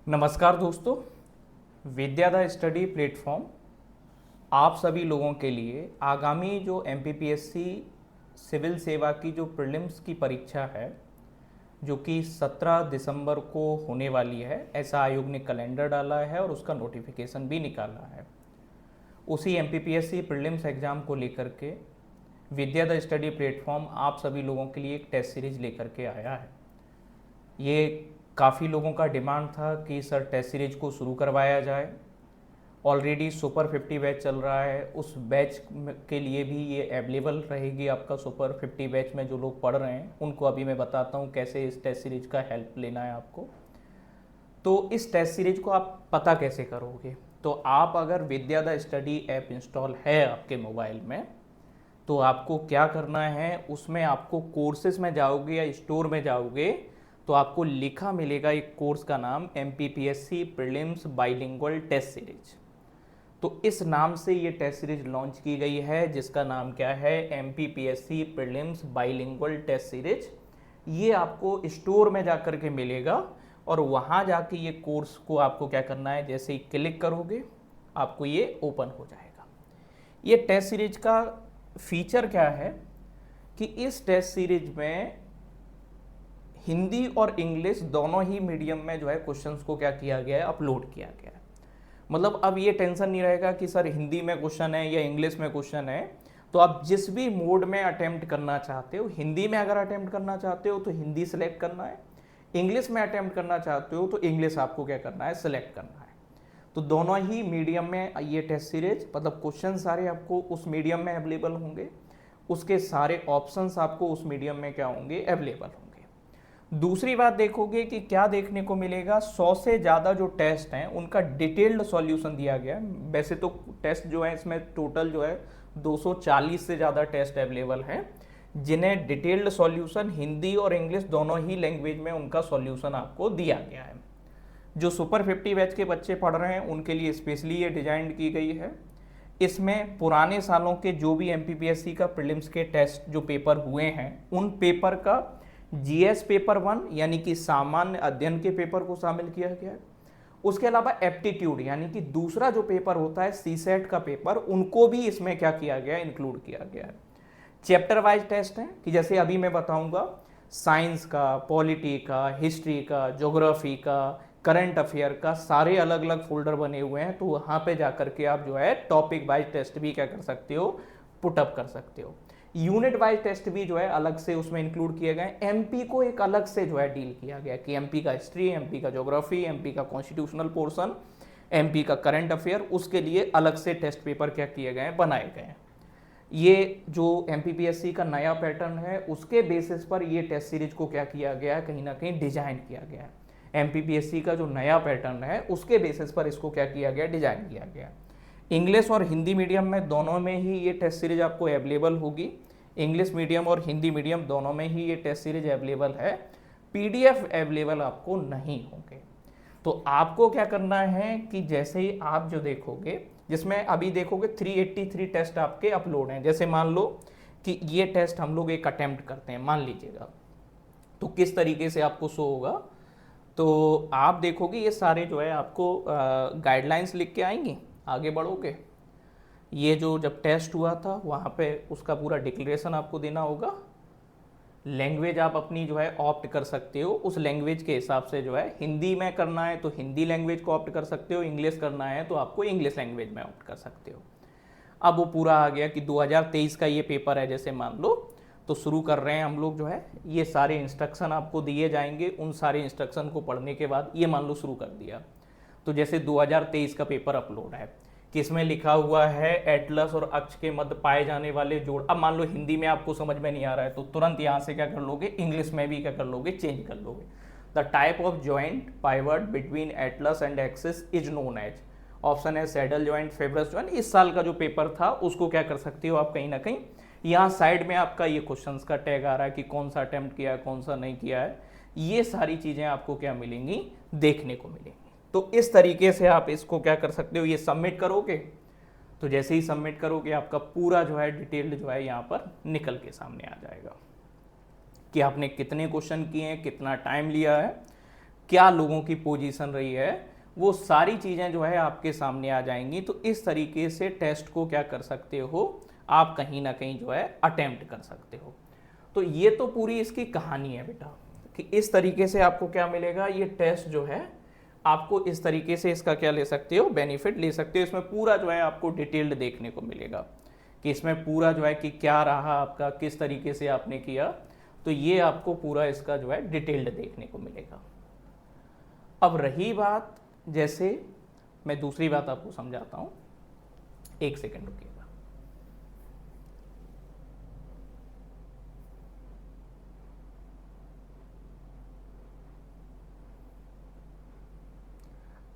नमस्कार दोस्तों, विद्या the study platform आप सभी लोगों के लिए आगामी जो एमपीपीएससी सिविल सेवा की जो प्रीलिम्स की परीक्षा है जो कि 17 दिसंबर को होने वाली है, ऐसा आयोग ने कैलेंडर डाला है और उसका नोटिफिकेशन भी निकाला है। उसी एमपीपीएससी प्रीलिम्स एग्ज़ाम को लेकर के विद्या द स्टडी प्लेटफॉर्म आप सभी लोगों के लिए एक टेस्ट सीरीज लेकर के आया है। ये काफ़ी लोगों का डिमांड था कि सर टेस्ट सीरीज को शुरू करवाया जाए। ऑलरेडी सुपर 50 बैच चल रहा है, उस बैच के लिए भी ये अवेलेबल रहेगी। आपका सुपर 50 बैच में जो लोग पढ़ रहे हैं उनको अभी मैं बताता हूँ कैसे इस टेस्ट सीरीज का हेल्प लेना है आपको। तो इस टेस्ट सीरीज को आप पता कैसे करोगे? तो आप अगर विद्या द स्टडी ऐप इंस्टॉल है आपके मोबाइल में तो आपको क्या करना है, उसमें आपको कोर्सेज में जाओगे या स्टोर में जाओगे तो आपको लिखा मिलेगा एक कोर्स का नाम MPPSC prelims bilingual test series. तो इस नाम से ये टेस्ट सीरीज लॉन्च की गई है जिसका नाम क्या है, MPPSC prelims bilingual test series. ये आपको स्टोर में जाकर के मिलेगा और वहाँ जाके ये कोर्स को आपको क्या करना है, जैसे ही क्लिक करोगे आपको ये ओपन हो जाएगा। ये टेस्ट सीरीज का फीचर क्या है कि इस टेस्ट सीरीज में हिंदी और इंग्लिश दोनों ही मीडियम में जो है क्वेश्चंस को क्या किया गया है, अपलोड किया गया है। मतलब अब ये टेंशन नहीं रहेगा कि सर हिंदी में क्वेश्चन है या इंग्लिश में क्वेश्चन है, तो आप जिस भी मोड में अटेम्प्ट करना चाहते हो, हिंदी में अगर अटेम्प्ट करना चाहते हो तो हिंदी सेलेक्ट करना है, इंग्लिश में अटेम्प्ट करना चाहते हो तो इंग्लिश आपको क्या करना है, सेलेक्ट करना है। तो दोनों ही मीडियम में ये टेस्ट सीरीज, मतलब क्वेश्चन सारे आपको उस मीडियम में अवेलेबल होंगे, उसके सारे ऑप्शंस आपको उस मीडियम में क्या होंगे, अवेलेबल होंगे। दूसरी बात देखोगे कि क्या देखने को मिलेगा, 100 से ज़्यादा जो टेस्ट हैं उनका डिटेल्ड सॉल्यूशन दिया गया है। वैसे तो टेस्ट जो है इसमें टोटल जो है 240 से ज़्यादा टेस्ट अवेलेबल हैं जिन्हें डिटेल्ड सॉल्यूशन हिंदी और इंग्लिश दोनों ही लैंग्वेज में उनका सॉल्यूशन आपको दिया गया है। जो सुपर 50 बैच के बच्चे पढ़ रहे हैं उनके लिए स्पेशली ये डिजाइन की गई है। इसमें पुराने सालों के जो भी एमपीपीएससी का प्रीलिम्स के टेस्ट जो पेपर हुए हैं उन पेपर का जीएस पेपर 1 यानी कि सामान्य अध्ययन के पेपर को शामिल किया गया है। उसके अलावा एप्टीट्यूड यानी कि दूसरा जो पेपर होता है सीसेट का पेपर, उनको भी इसमें क्या किया गया है, इंक्लूड किया गया है। चैप्टर वाइज टेस्ट हैं कि जैसे अभी मैं बताऊंगा साइंस का, पॉलिटी का, हिस्ट्री का, ज्योग्राफी का, करंट अफेयर का, सारे अलग अलग फोल्डर बने हुए हैं। तो वहाँ पे जाकर के आप जो है टॉपिक वाइज टेस्ट भी क्या कर सकते हो, पुटअप कर सकते हो। यूनिट वाइज टेस्ट भी जो है अलग से उसमें इंक्लूड किए गए। एमपी को एक अलग से जो है डील किया गया कि एमपी का हिस्ट्री, एमपी का ज्योग्राफी, एमपी का कॉन्स्टिट्यूशनल पोर्शन, एमपी का करंट अफेयर, उसके लिए अलग से टेस्ट पेपर क्या किए गए हैं, बनाए गए हैं। ये जो एमपीपीएससी का नया पैटर्न है उसके बेसिस पर ये टेस्ट सीरीज को क्या किया गया है, कहीं ना कहीं डिजाइन किया गया है। एमपीपीएससी का जो नया पैटर्न है उसके बेसिस पर इसको क्या किया गया, डिजाइन किया गया। इंग्लिश और हिंदी मीडियम में दोनों में ही ये टेस्ट सीरीज आपको अवेलेबल होगी। इंग्लिश मीडियम और हिंदी मीडियम दोनों में ही ये टेस्ट सीरीज अवेलेबल है। पीडीएफ अवेलेबल आपको नहीं होंगे। तो आपको क्या करना है कि जैसे ही आप जो देखोगे, जिसमें अभी देखोगे 383 टेस्ट आपके अपलोड हैं। जैसे मान लो कि ये टेस्ट हम लोग एक अटेम्प्ट करते हैं, मान लीजिएगा, तो किस तरीके से आपको शो होगा, तो आप देखोगे ये सारे जो है आपको गाइडलाइंस लिख के आएंगी। आगे बढ़ोगे, ये जो जब टेस्ट हुआ था वहाँ पे उसका पूरा डिक्लेरेशन आपको देना होगा। लैंग्वेज आप अपनी जो है ऑप्ट कर सकते हो, उस लैंग्वेज के हिसाब से जो है हिंदी में करना है तो हिंदी लैंग्वेज को ऑप्ट कर सकते हो, इंग्लिश करना है तो आपको इंग्लिश लैंग्वेज में ऑप्ट कर सकते हो। अब वो पूरा आ गया कि 2023 का ये पेपर है, जैसे मान लो, तो शुरू कर रहे हैं हम लोग जो है, ये सारे इंस्ट्रक्शन आपको दिए जाएंगे। उन सारे इंस्ट्रक्शन को पढ़ने के बाद ये मान लो शुरू कर दिया, तो जैसे 2023 का पेपर अपलोड है कि इसमें लिखा हुआ है एटलस और अक्ष के मध्य पाए जाने वाले जोड़। अब मान लो हिंदी में आपको समझ में नहीं आ रहा है तो तुरंत यहाँ से क्या कर लोगे, इंग्लिश में भी क्या कर लोगे, चेंज कर लोगे। The type of joint pivot between atlas and axis is known as, option है सैडल ज्वाइंट, फेब्रस ज्वाइंट। इस साल का जो पेपर था उसको क्या कर सकते हो आप, कहीं ना कहीं यहाँ साइड में आपका ये क्वेश्चंस का टैग आ रहा है कि कौन सा अटेम्प्ट किया है, कौन सा नहीं किया है। ये सारी चीज़ें आपको क्या मिलेंगी, देखने को मिलेंगी। तो इस तरीके से आप इसको क्या कर सकते हो, ये सबमिट करोगे तो जैसे ही सबमिट करोगे आपका पूरा जो है डिटेल्ड जो है यहाँ पर निकल के सामने आ जाएगा कि आपने कितने क्वेश्चन किए हैं, कितना टाइम लिया है, क्या लोगों की पोजीशन रही है, वो सारी चीज़ें जो है आपके सामने आ जाएंगी। तो इस तरीके से टेस्ट को क्या कर सकते हो, आप कहीं ना कहीं जो है अटेम्प्ट कर सकते हो। तो ये तो पूरी इसकी कहानी है बेटा, कि इस तरीके से आपको क्या मिलेगा, ये टेस्ट जो है आपको इस तरीके से इसका क्या ले सकते हो, बेनिफिट ले सकते हो। इसमें पूरा जो है आपको डिटेल्ड देखने को मिलेगा कि इसमें पूरा जो है कि क्या रहा आपका, किस तरीके से आपने किया, तो ये आपको पूरा इसका जो है डिटेल्ड देखने को मिलेगा। अब रही बात, जैसे मैं दूसरी बात आपको समझाता हूं, एक सेकंड रुकिएगा।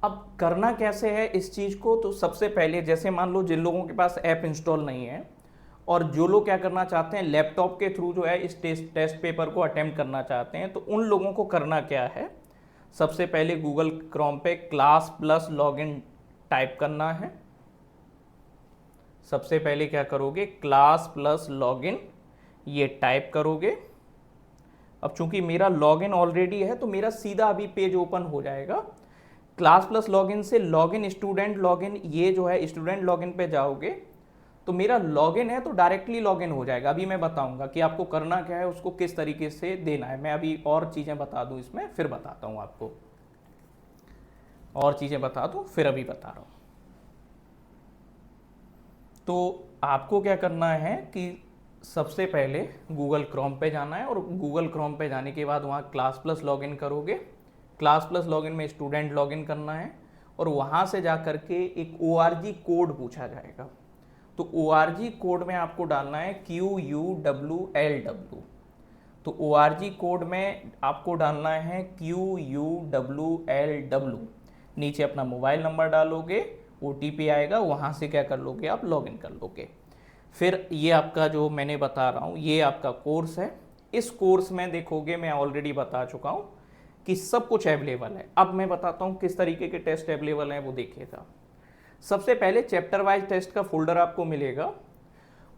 अब करना कैसे है इस चीज़ को, तो सबसे पहले जैसे मान लो जिन लोगों के पास ऐप इंस्टॉल नहीं है और जो लोग क्या करना चाहते हैं लैपटॉप के थ्रू जो है इस टेस्ट पेपर को अटेम्प्ट करना चाहते हैं, तो उन लोगों को करना क्या है, सबसे पहले गूगल क्रोम पे क्लास प्लस लॉगिन टाइप करना है। सबसे पहले क्या करोगे, क्लास प्लस लॉगिन ये टाइप करोगे। अब चूंकि मेरा लॉगिन ऑलरेडी है तो मेरा सीधा अभी पेज ओपन हो जाएगा। क्लास प्लस लॉगिन से लॉगिन स्टूडेंट लॉगिन, ये जो है स्टूडेंट लॉगिन पे जाओगे तो मेरा लॉगिन है तो डायरेक्टली लॉगिन हो जाएगा। अभी मैं बताऊंगा कि आपको करना क्या है, उसको किस तरीके से देना है। मैं अभी और चीज़ें बता दूं इसमें, फिर बताता हूं आपको, और चीज़ें बता दूं फिर अभी बता रहा हूं। तो आपको क्या करना है कि सबसे पहले गूगल क्रोम पे जाना है और गूगल क्रोम पे जाने के बाद वहाँ क्लास प्लस लॉगिन करोगे। क्लास प्लस लॉगिन में स्टूडेंट लॉगिन करना है और वहाँ से जा कर के एक ORG कोड पूछा जाएगा। तो ORG कोड में आपको डालना है QUWLW। तो ORG कोड में आपको डालना है QUWLW। नीचे अपना मोबाइल नंबर डालोगे, OTP आएगा, वहाँ से क्या कर लोगे, आप लॉगिन कर लोगे। फिर ये आपका जो मैंने बता रहा हूँ ये आपका कोर्स है। इस कोर्स में देखोगे मैं ऑलरेडी बता चुका हूँ कि सब कुछ अवेलेबल है। अब मैं बताता हूँ किस तरीके के टेस्ट अवेलेबल हैं, वो देखिएगा। सबसे पहले चैप्टर वाइज टेस्ट का फोल्डर आपको मिलेगा,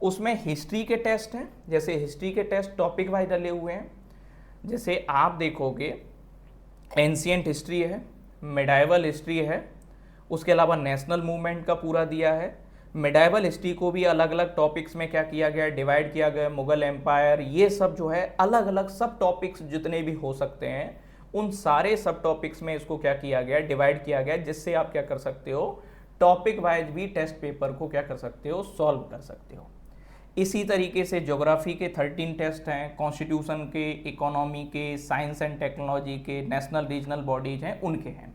उसमें हिस्ट्री के टेस्ट हैं। जैसे हिस्ट्री के टेस्ट टॉपिक वाइज डले हुए हैं। जैसे आप देखोगे एंशिएंट हिस्ट्री है, मिडाइवल हिस्ट्री है, उसके अलावा नेशनल मूवमेंट का पूरा दिया है। मिडाइवल हिस्ट्री को भी अलग अलग टॉपिक्स में क्या किया गया, डिवाइड किया गया। मुगल एम्पायर, ये सब जो है अलग अलग सब टॉपिक्स जितने भी हो सकते हैं उन सारे सब टॉपिक्स में इसको क्या किया गया, डिवाइड किया गया, जिससे आप क्या कर सकते हो, टॉपिक वाइज भी टेस्ट पेपर को क्या कर सकते हो, सॉल्व कर सकते हो। इसी तरीके से ज्योग्राफी के 13 टेस्ट हैं, कॉन्स्टिट्यूशन के, इकोनॉमी के, साइंस एंड टेक्नोलॉजी के, नेशनल रीजनल बॉडीज हैं उनके हैं।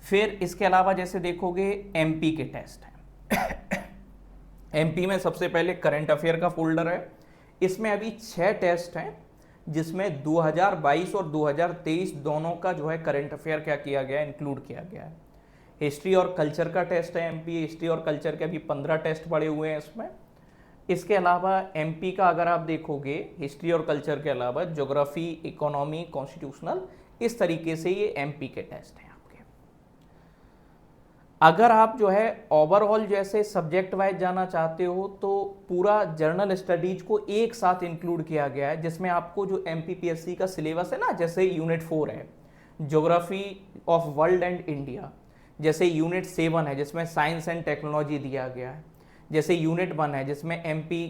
फिर इसके अलावा जैसे देखोगे MP के टेस्ट हैं। MP में सबसे पहले करंट अफेयर का फोल्डर है। इसमें अभी 6 टेस्ट हैं, जिसमें 2022 और 2023 दोनों का जो है करंट अफेयर क्या किया गया, इंक्लूड किया गया है। हिस्ट्री और कल्चर का टेस्ट है MP, हिस्ट्री और कल्चर के अभी 15 टेस्ट पड़े हुए हैं इसमें। इसके अलावा MP का अगर आप देखोगे हिस्ट्री और कल्चर के अलावा ज्योग्राफी, इकोनॉमी, कॉन्स्टिट्यूशनल, इस तरीके से ये MP के टेस्ट हैं आपके। अगर आप जो है ओवरऑल जैसे सब्जेक्ट वाइज जाना चाहते हो तो पूरा जर्नल स्टडीज को एक साथ इंक्लूड किया गया है, जिसमें आपको जो MPPSC का सिलेबस है ना, जैसे यूनिट 4 है geography of world and India, जैसे यूनिट 7 है जिसमें साइंस एंड टेक्नोलॉजी दिया गया है, जैसे यूनिट 1 है जिसमें MP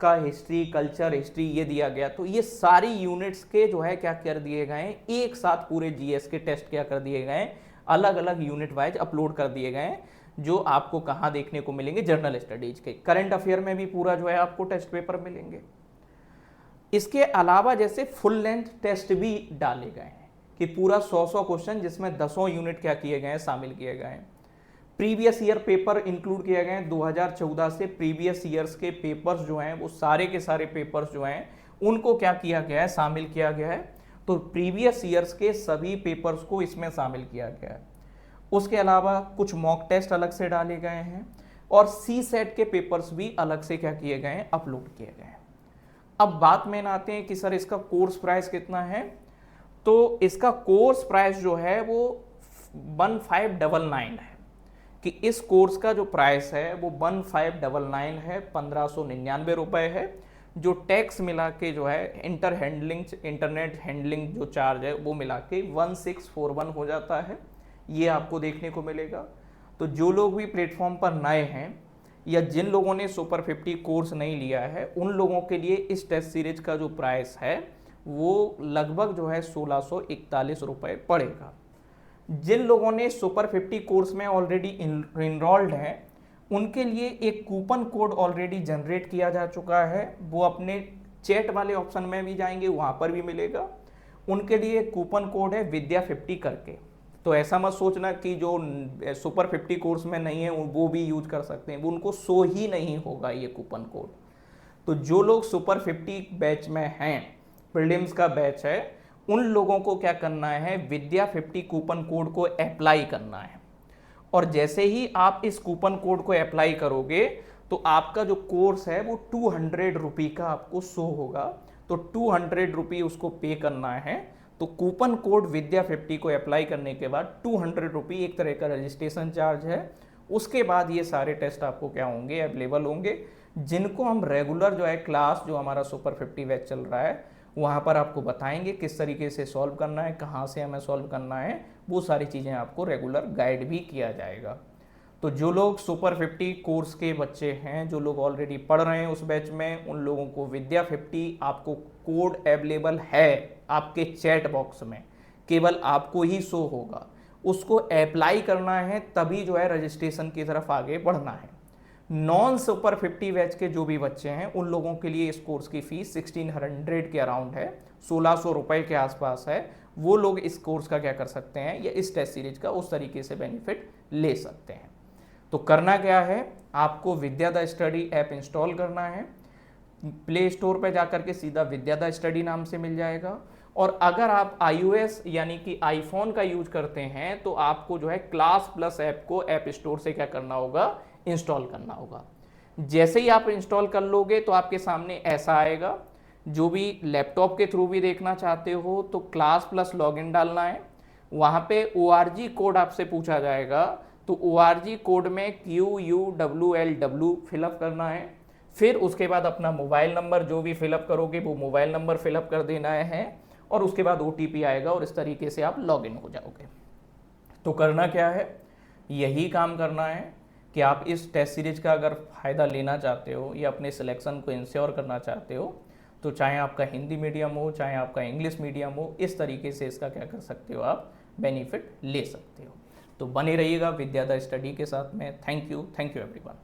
का हिस्ट्री, कल्चर, हिस्ट्री ये दिया गया। तो ये सारी यूनिट्स के जो है क्या कर दिए गए हैं, एक साथ पूरे GS के टेस्ट क्या कर दिए गए हैं, अलग अलग यूनिट वाइज अपलोड कर दिए गए हैं, जो आपको कहाँ देखने को मिलेंगे, जर्नल स्टडीज के। करंट अफेयर में भी पूरा जो है आपको टेस्ट पेपर मिलेंगे। इसके अलावा जैसे फुल लेंथ टेस्ट भी डाले गए हैं कि पूरा 100 क्वेश्चन, जिसमें 10 यूनिट क्या किए गए हैं, शामिल किए गए हैं। प्रीवियस ईयर पेपर इंक्लूड किए गए हैं। 2014 से प्रीवियस ईयर्स के पेपर्स जो हैं वो सारे के सारे पेपर्स जो हैं उनको क्या किया गया है, शामिल किया गया है। तो प्रीवियस ईयर्स के सभी पेपर्स को इसमें शामिल किया गया है। उसके अलावा कुछ मॉक टेस्ट अलग से डाले गए हैं और CSET के पेपर्स भी अलग से क्या किए गए हैं, अपलोड किए गए हैं। अब बात में आते हैं कि सर इसका कोर्स प्राइस कितना है। तो इसका कोर्स प्राइस जो है वो 1599 है, कि इस कोर्स का जो प्राइस है वो 1599 है, 1599 रुपए है, जो टैक्स मिला के जो है इंटरनेट हैंडलिंग जो चार्ज है वो मिला के 1641 हो जाता है, ये आपको देखने को मिलेगा। तो जो लोग भी प्लेटफॉर्म पर नए हैं या जिन लोगों ने सुपर 50 कोर्स नहीं लिया है, उन लोगों के लिए इस टेस्ट सीरीज का जो प्राइस है वो लगभग जो है 1641 रुपये पड़ेगा। जिन लोगों ने सुपर 50 कोर्स में ऑलरेडी इनरोल्ड हैं, उनके लिए एक कूपन कोड ऑलरेडी जनरेट किया जा चुका है, वो अपने चैट वाले ऑप्शन में भी जाएंगे, वहाँ पर भी मिलेगा। उनके लिए एक कूपन कोड है विद्या 50 करके। तो ऐसा मत सोचना कि जो सुपर 50 कोर्स में नहीं है वो भी यूज कर सकते हैं, वो उनको शो ही नहीं होगा ये कूपन कोड। तो जो लोग सुपर 50 बैच में हैं, प्रीलिम्स का बैच है, उन लोगों को क्या करना है, विद्या 50 कूपन कोड को अप्लाई करना है। और जैसे ही आप इस कूपन कोड को अप्लाई करोगे तो आपका जो कोर्स है वो 200 रुपये का आपको शो होगा। तो 200 रुपये उसको पे करना है। तो कूपन कोड विद्या 50 को अप्लाई करने के बाद 200 रुपये एक तरह का रजिस्ट्रेशन चार्ज है। उसके बाद ये सारे टेस्ट आपको क्या होंगे, अवेलेबल होंगे, जिनको हम रेगुलर जो है क्लास जो हमारा सुपर 50 बैच चल रहा है वहाँ पर आपको बताएंगे किस तरीके से सॉल्व करना है, कहाँ से हमें सॉल्व करना है, वो सारी चीज़ें आपको रेगुलर गाइड भी किया जाएगा। तो जो लोग सुपर 50 कोर्स के बच्चे हैं, जो लोग ऑलरेडी पढ़ रहे हैं उस बैच में, उन लोगों को विद्या 50 आपको कोड अवेलेबल है आपके चैट बॉक्स में, केवल आपको ही शो होगा, उसको अप्लाई करना है, तभी जो है रजिस्ट्रेशन की तरफ आगे बढ़ना है। नॉन सुपर 50 बैच के जो भी बच्चे हैं उन लोगों के लिए इस कोर्स की फीस 1600 के अराउंड है, 1600 रुपये के आसपास है। वो लोग इस कोर्स का क्या कर सकते हैं, या इस टेस्ट सीरीज का उस तरीके से बेनिफिट ले सकते हैं। तो करना क्या है, आपको विद्या द स्टडी ऐप इंस्टॉल करना है, प्ले स्टोर पर जाकर के सीधा विद्या द स्टडी नाम से मिल जाएगा। और अगर आप iOS यानी कि आईफोन का यूज करते हैं तो आपको जो है क्लास प्लस ऐप को ऐप स्टोर से क्या करना होगा, इंस्टॉल करना होगा। जैसे ही आप इंस्टॉल कर लोगे तो आपके सामने ऐसा आएगा। जो भी लैपटॉप के थ्रू भी देखना चाहते हो तो क्लास प्लस लॉगिन डालना है, वहाँ पे ORG कोड आपसे पूछा जाएगा, तो ORG कोड में QUWLW फिलअप करना है। फिर उसके बाद अपना मोबाइल नंबर जो भी फिलअप करोगे वो मोबाइल नंबर फिलअप कर देना है, और उसके बाद OTP आएगा और इस तरीके से आप लॉगिन हो जाओगे। तो करना क्या है, यही काम करना है कि आप इस टेस्ट सीरीज का अगर फ़ायदा लेना चाहते हो या अपने सिलेक्शन को इंश्योर करना चाहते हो, तो चाहे आपका हिंदी मीडियम हो चाहे आपका इंग्लिश मीडियम हो, इस तरीके से इसका क्या कर सकते हो, आप बेनिफिट ले सकते हो। तो बने रहिएगा विद्या द स्टडी के साथ में। Thank you everyone.